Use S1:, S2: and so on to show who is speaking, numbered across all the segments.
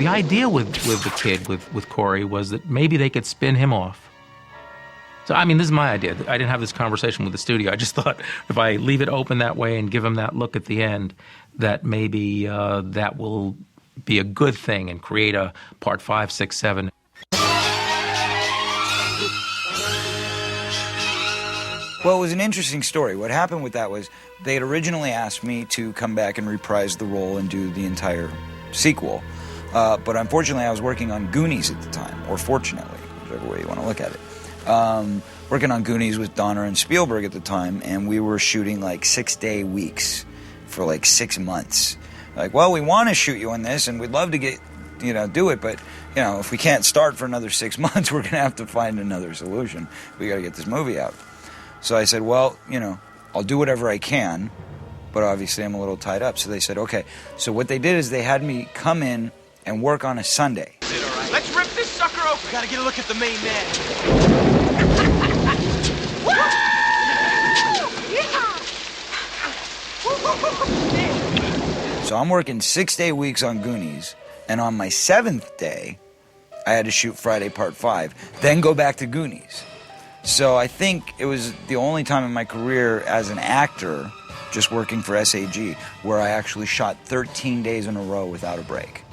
S1: The idea with the kid, with Corey, was that maybe they could spin him off. So, I mean, this is my idea. I didn't have this conversation with the studio. I just thought if I leave it open that way and give him that look at the end, that maybe that will be a good thing and create a part 5, 6, 7.
S2: Well, it was an interesting story. What happened with that was they had originally asked me to come back and reprise the role and do the entire sequel. But unfortunately, I was working on Goonies at the time, or fortunately, whichever way you want to look at it. Working on Goonies with Donner and Spielberg at the time, and we were shooting like 6-day weeks for like 6 months. Like, well, we want to shoot you on this, and we'd love to get, do it, but, if we can't start for another 6 months, we're going to have to find another solution. We got to get this movie out. So I said, well, I'll do whatever I can, but obviously I'm a little tied up. So they said, okay. So what they did is they had me come in and work on a Sunday.
S3: Let's rip this sucker open. Gotta get a look at the main man.
S2: So I'm working 6-day weeks on Goonies, and on my 7th day, I had to shoot Friday Part 5, then go back to Goonies. So I think it was the only time in my career as an actor, just working for SAG, where I actually shot 13 days in a row without a break.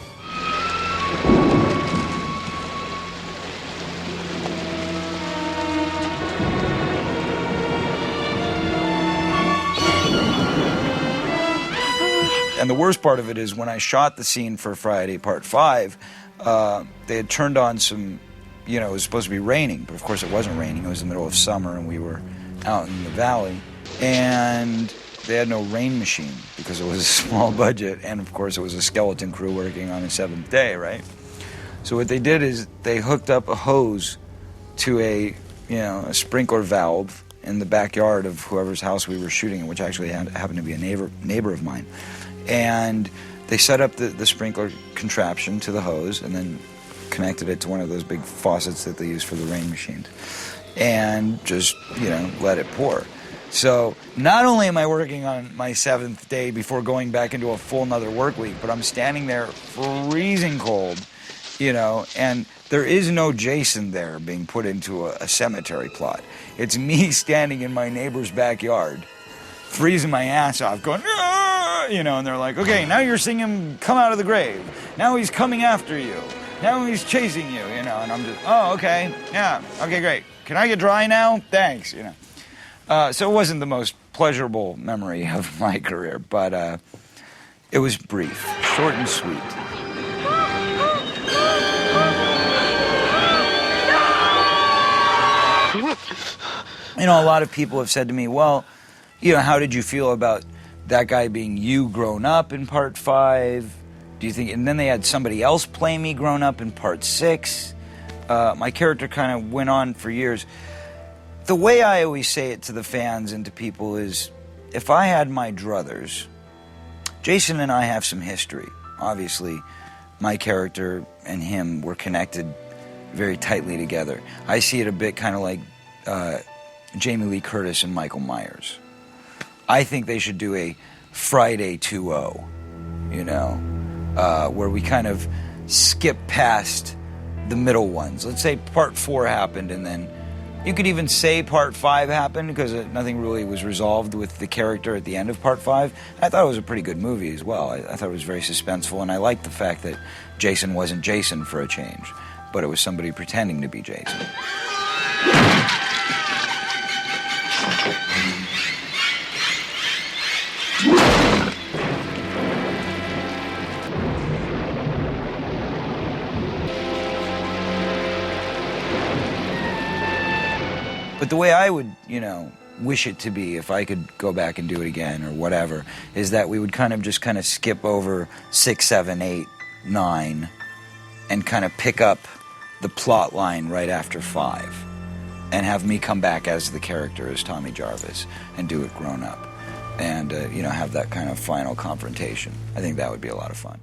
S2: And the worst part of it is when I shot the scene for Friday Part 5, they had turned on some, it was supposed to be raining, but of course it wasn't raining. It was the middle of summer and we were out in the valley. And they had no rain machine because it was a small budget. And of course it was a skeleton crew working on a 7th day, right? So what they did is they hooked up a hose to a sprinkler valve in the backyard of whoever's house we were shooting in, which actually happened to be a neighbor of mine. And they set up the sprinkler contraption to the hose and then connected it to one of those big faucets that they use for the rain machines. And just, let it pour. So not only am I working on my 7th day before going back into a full another work week, but I'm standing there freezing cold, and there is no Jason there being put into a cemetery plot. It's me standing in my neighbor's backyard, freezing my ass off, going, and they're like, okay, now you're seeing him come out of the grave. Now he's coming after you. Now he's chasing you, and I'm just, oh, okay, yeah, okay, great. Can I get dry now? Thanks, So it wasn't the most pleasurable memory of my career, but it was brief, short and sweet. A lot of people have said to me, well, how did you feel about that guy being you grown up in Part 5? Do you think, and then they had somebody else play me grown up in Part 6. My character kind of went on for years. The way I always say it to the fans and to people is, if I had my druthers, Jason and I have some history. Obviously, my character and him were connected very tightly together. I see it a bit kind of like Jamie Lee Curtis and Michael Myers. I think they should do a Friday 2-0, where we kind of skip past the middle ones. Let's say Part 4 happened, and then you could even say Part 5 happened because nothing really was resolved with the character at the end of Part 5. I thought it was a pretty good movie as well. I thought it was very suspenseful, and I liked the fact that Jason wasn't Jason for a change, but it was somebody pretending to be Jason. But the way I would, wish it to be if I could go back and do it again or whatever, is that we would kind of skip over 6, 7, 8, 9 and kind of pick up the plot line right after 5 and have me come back as the character as Tommy Jarvis and do it grown up and, have that kind of final confrontation. I think that would be a lot of fun.